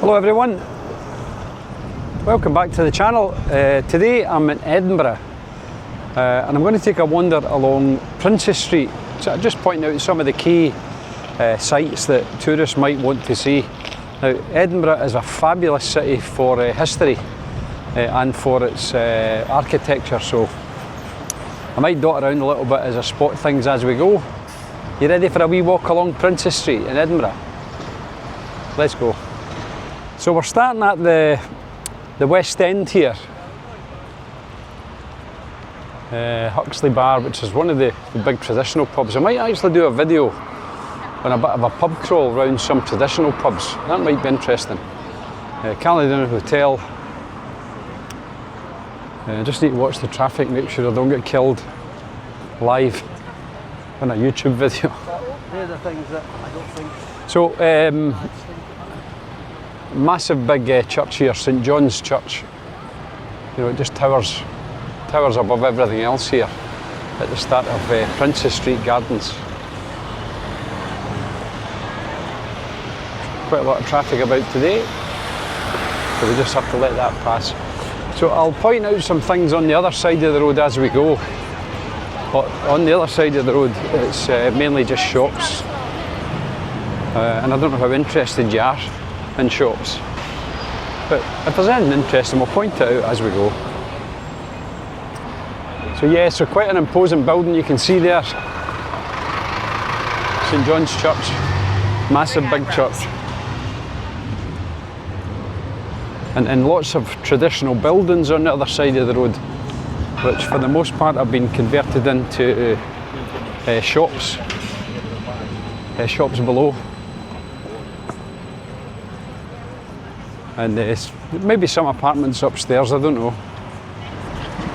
Hello everyone, welcome back to the channel. Today I'm in Edinburgh and I'm going to take a wander along Princes Street, so just pointing out some of the key sites that tourists might want to see. Now, Edinburgh is a fabulous city for history and for its architecture, so I might dot around a little bit as I spot things as we go. You ready for a wee walk along Princes Street in Edinburgh? Let's go. So we're starting at the West End here. Huxley Bar, which is one of the big traditional pubs. I might actually do a video on a bit of a pub crawl around some traditional pubs. That might be interesting. Caledonian Hotel. Just need to watch the traffic, make sure I don't get killed live on a YouTube video. They're the things that I don't think. So, massive big church here, St John's Church. You know, it just towers above everything else here at the start of Princes Street Gardens. Quite a lot of traffic about today, so we just have to let that pass. So I'll point out some things on the other side of the road as we go. But on the other side of the road, it's mainly just shops. And I don't know how interested you are in shops, but if there's anything interesting, we'll point it out as we go. So yeah, so quite an imposing building you can see there. St John's Church, massive big church. And lots of traditional buildings on the other side of the road, which for the most part have been converted into shops, shops below. And maybe some apartments upstairs, I don't know.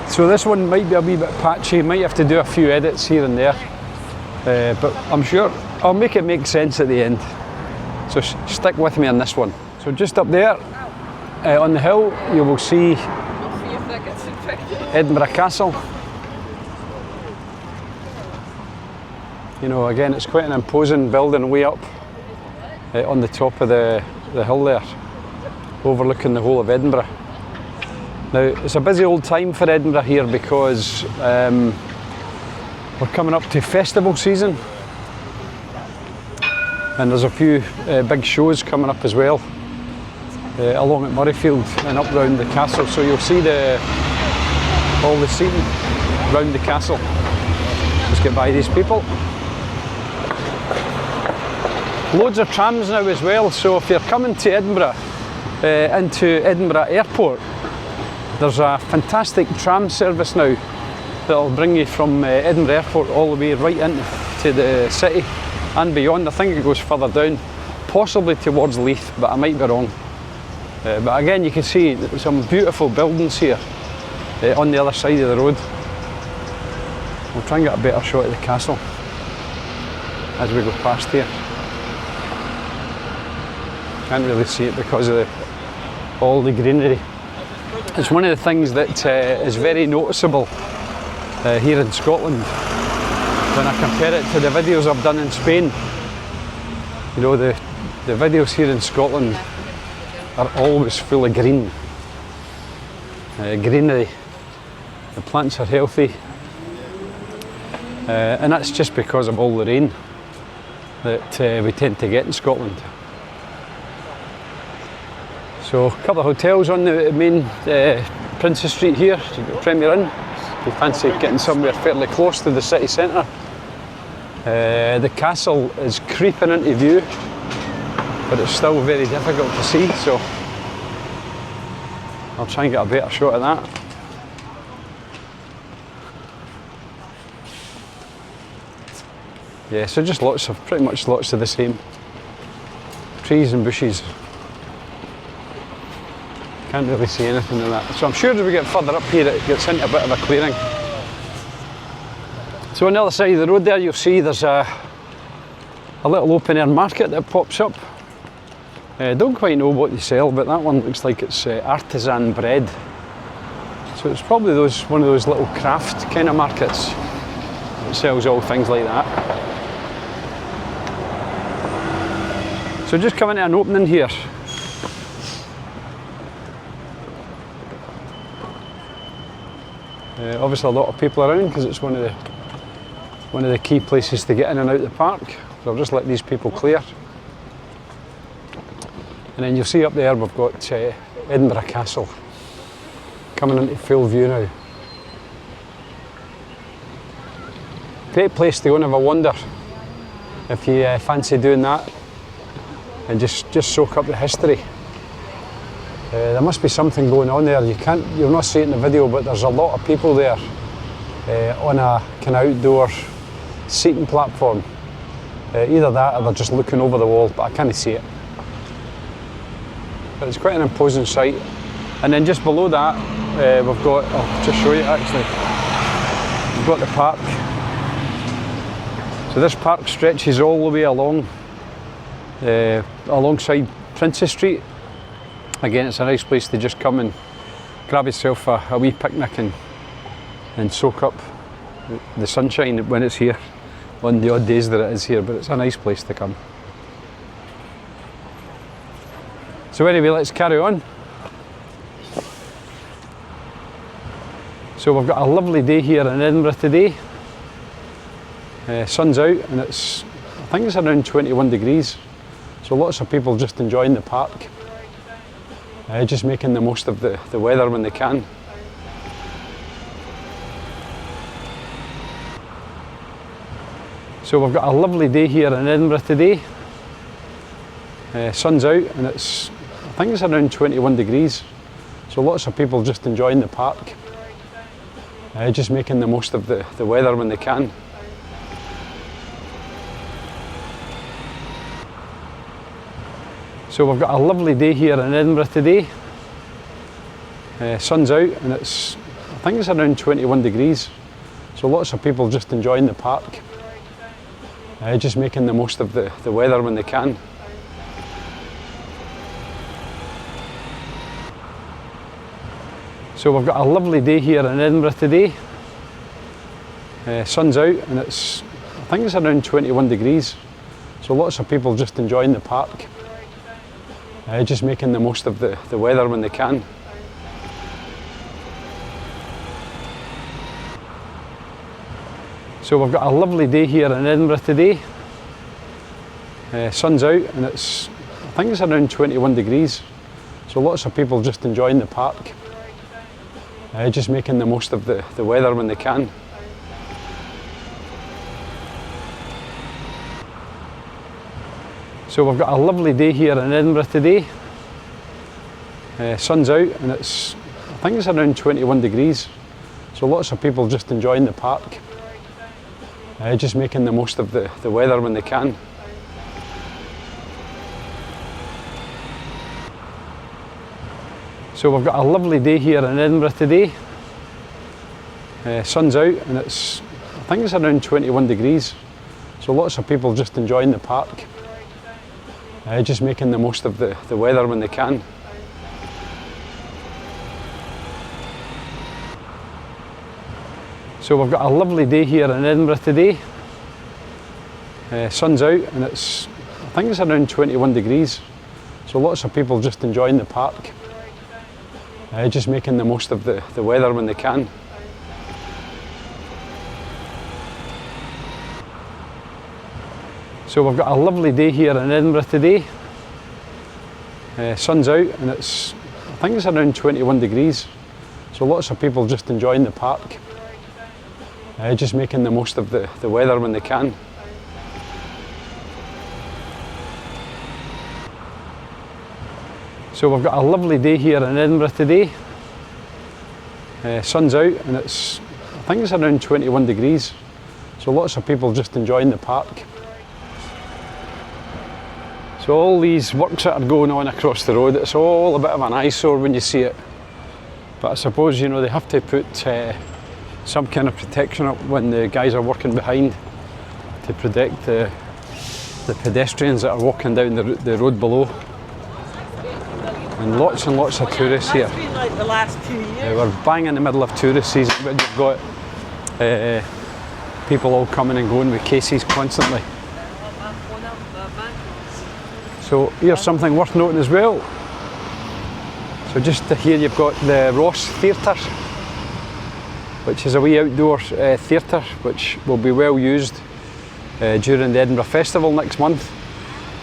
So this one might be a wee bit patchy, might have to do a few edits here and there, but I'm sure I'll make it make sense at the end. So stick with me on this one. So just up there on the hill you will see Edinburgh Castle. You know, again, it's quite an imposing building way up on the top of the hill there, overlooking the whole of Edinburgh. Now, it's a busy old time for Edinburgh here because we're coming up to festival season, and there's a few big shows coming up as well along at Murrayfield and up round the castle. So you'll see all the seating round the castle. Let's get by these people. Loads of trams now as well, so if you're coming to Edinburgh, into Edinburgh Airport, there's a fantastic tram service now that'll bring you from Edinburgh Airport all the way right into the city and beyond. I think it goes further down, possibly towards Leith, but I might be wrong. But again, you can see some beautiful buildings here on the other side of the road. We'll try and get a better shot of the castle as we go past here. Can't really see it because of all the greenery. It's one of the things that is very noticeable here in Scotland when I compare it to the videos I've done in Spain. You know, the videos here in Scotland are always full of green, greenery. The plants are healthy, and that's just because of all the rain that we tend to get in Scotland. So a couple of hotels on the main Princes Street here. You've got Premier Inn, if you fancy getting somewhere fairly close to the city centre. The castle is creeping into view, but it's still very difficult to see, so I'll try and get a better shot of that. Yeah, so just pretty much lots of the same. Trees and bushes. Can't really see anything in that. So I'm sure as we get further up here it gets into a bit of a clearing. So on the other side of the road there you'll see there's a little open air market that pops up. Don't quite know what they sell, but that one looks like it's artisan bread. So it's probably one of those little craft kind of markets that sells all things like that. So just coming to an opening here. Obviously a lot of people around because it's one of the key places to get in and out of the park. So I'll just let these people clear. And then you'll see up there we've got Edinburgh Castle coming into full view now. Great place to go and have a wander if you fancy doing that and just soak up the history. There must be something going on there. You'll not see it in the video, but there's a lot of people there on a kind of outdoor seating platform. Either that or they're just looking over the wall, but I can't see it. But it's quite an imposing sight. And then just below that, we've got, I'll just show you actually, we've got the park. So this park stretches all the way along, alongside Princess Street. Again, it's a nice place to just come and grab yourself a wee picnic and soak up the sunshine when it's here, on the odd days that it is here, but it's a nice place to come. So anyway, let's carry on. So we've got a lovely day here in Edinburgh today. Sun's out and I think it's around 21 degrees. So lots of people just enjoying the park. Just making the most of the weather when they can. So we've got a lovely day here in Edinburgh today. Sun's out and I think it's around 21 degrees. So lots of people just enjoying the park. Just making the most of the weather when they can. So we've got a lovely day here in Edinburgh today. Sun's out and I think it's around 21 degrees. So lots of people just enjoying the park. Just making the most of the weather when they can. So we've got a lovely day here in Edinburgh today. Sun's out and I think it's around 21 degrees. So lots of people just enjoying the park. Just making the most of the weather when they can. So we've got a lovely day here in Edinburgh today. Sun's out and I think it's around 21 degrees. So lots of people just enjoying the park. Just making the most of the weather when they can. So we've got a lovely day here in Edinburgh today. Sun's out and I think it's around 21 degrees. So lots of people just enjoying the park. Just making the most of the weather when they can. So we've got a lovely day here in Edinburgh today. Sun's out and I think it's around 21 degrees. So lots of people just enjoying the park. Just making the most of the weather when they can. So we've got a lovely day here in Edinburgh today. Sun's out and I think it's around 21 degrees. So lots of people just enjoying the park. Just making the most of the weather when they can. So we've got a lovely day here in Edinburgh today. Sun's out and I think it's around 21 degrees. So lots of people just enjoying the park. Just making the most of the weather when they can. So we've got a lovely day here in Edinburgh today. Sun's out and I think it's around 21 degrees. So lots of people just enjoying the park. So all these works that are going on across the road, it's all a bit of an eyesore when you see it. But I suppose, you know, they have to put some kind of protection up when the guys are working behind to protect the pedestrians that are walking down the road below. And lots of tourists here. It's been like the last 2 years. We're bang in the middle of tourist season, but you've got people all coming and going with cases constantly. So here's something worth noting as well. So just here you've got the Ross Theatre. which is a wee outdoor theatre which will be well used during the Edinburgh Festival next month.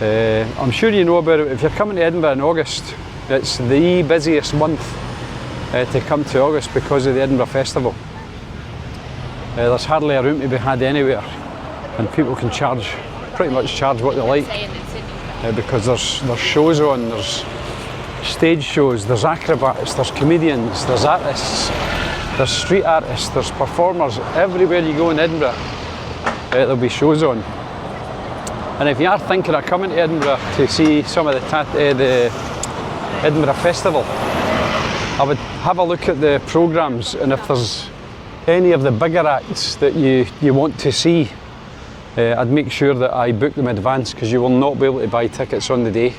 I'm sure you know about it. If you're coming to Edinburgh in August, it's the busiest month to come to August because of the Edinburgh Festival. There's hardly a room to be had anywhere, and people can pretty much charge what they like, because there's shows on, there's stage shows, there's acrobats, there's comedians, there's artists, there's street artists, there's performers. Everywhere you go in Edinburgh, there'll be shows on. And if you are thinking of coming to Edinburgh to see some of the Edinburgh Festival, I would have a look at the programmes, and if there's any of the bigger acts that you want to see, I'd make sure that I book them in advance, because you will not be able to buy tickets on the day.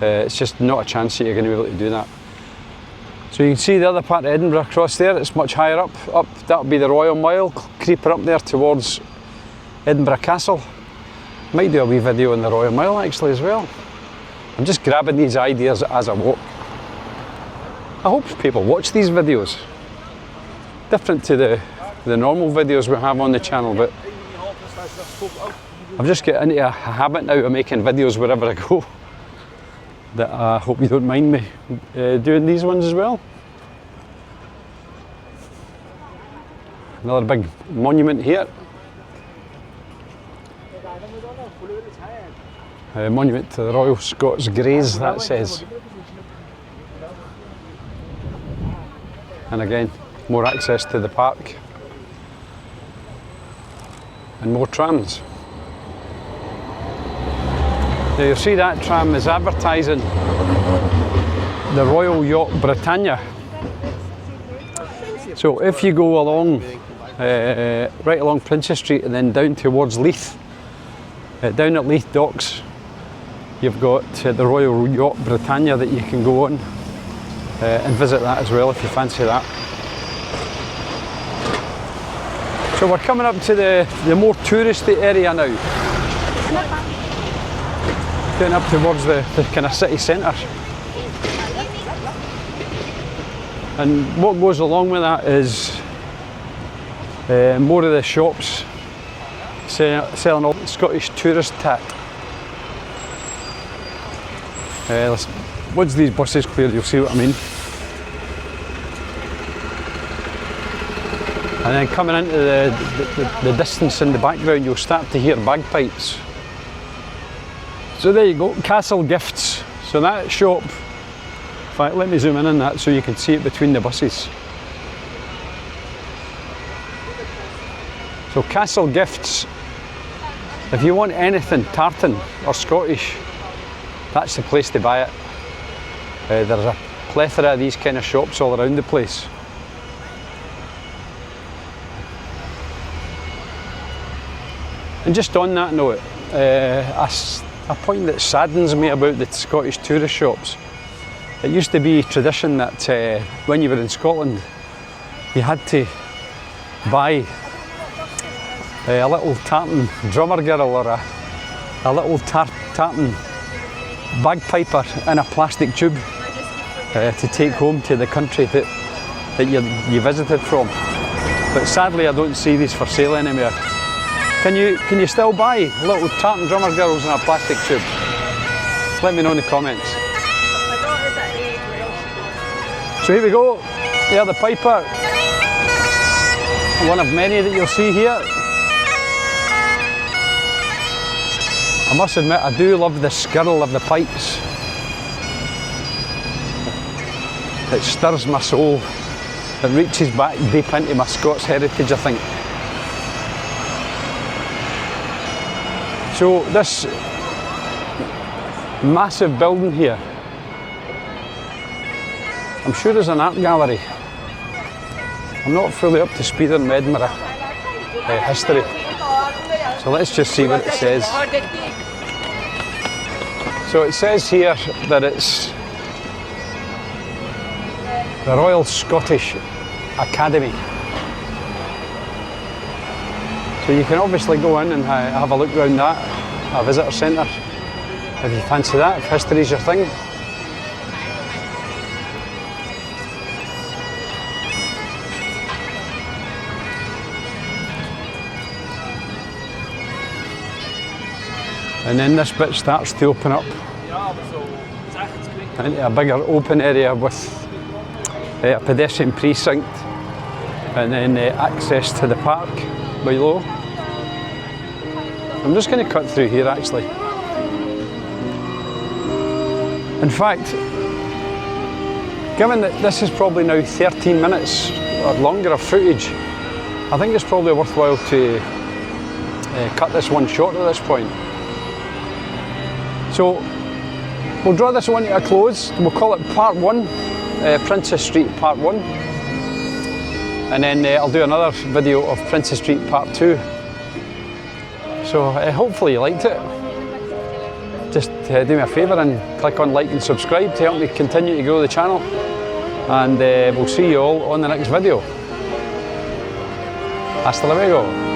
It's just not a chance that you're going to be able to do that. So you can see the other part of Edinburgh across there. It's much higher up. That'll be the Royal Mile, creeping up there towards Edinburgh Castle. Might do a wee video on the Royal Mile actually as well. I'm just grabbing these ideas as I walk. I hope people watch these videos. Different to the normal videos we have on the channel, but I've just got into a habit now of making videos wherever I go, that I hope you don't mind me doing these ones as well. Another big monument here. Monument to the Royal Scots Greys, that says. And again, more access to the park. And more trams. Now you'll see that tram is advertising the Royal Yacht Britannia. So if you go along, right along Princess Street and then down towards Leith, down at Leith Docks, you've got the Royal Yacht Britannia that you can go on and visit that as well if you fancy that. So we're coming up to the more touristy area now. Getting up towards the kind of city centre. And what goes along with that is more of the shops selling all Scottish tourist tat. Once these buses clear, you'll see what I mean. And then coming into the distance in the background, you'll start to hear bagpipes. So there you go, Castle Gifts. So that shop, in fact, let me zoom in on that so you can see it between the buses. So Castle Gifts, if you want anything tartan or Scottish, that's the place to buy it. There's a plethora of these kind of shops all around the place. And just on that note, a point that saddens me about the Scottish tourist shops. It used to be tradition that when you were in Scotland, you had to buy a little tartan drummer girl or a little tartan bagpiper in a plastic tube to take home to the country that you visited from. But sadly, I don't see these for sale anymore. Can you still buy little tartan drummer girls in a plastic tube? Let me know in the comments. So here we go. Yeah, the piper. One of many that you'll see here. I must admit, I do love the skirl of the pipes. It stirs my soul. It reaches back deep into my Scots heritage, I think. So this massive building here, I'm sure there's an art gallery. I'm not fully up to speed on Edinburgh history. So let's just see what it says. So it says here that it's the Royal Scottish Academy. So you can obviously go in and have a look around that, a visitor centre, if you fancy that, if history's your thing. And then this bit starts to open up into a bigger open area with a pedestrian precinct and then access to the park below. I'm just going to cut through here actually. In fact, given that this is probably now 13 minutes or longer of footage, I think it's probably worthwhile to cut this one short at this point. So we'll draw this one to a close. We'll call it part 1, Princess Street part 1. And then I'll do another video of Princess Street part 2. So hopefully you liked it. Just do me a favour and click on like and subscribe to help me continue to grow the channel. And we'll see you all on the next video. Hasta luego.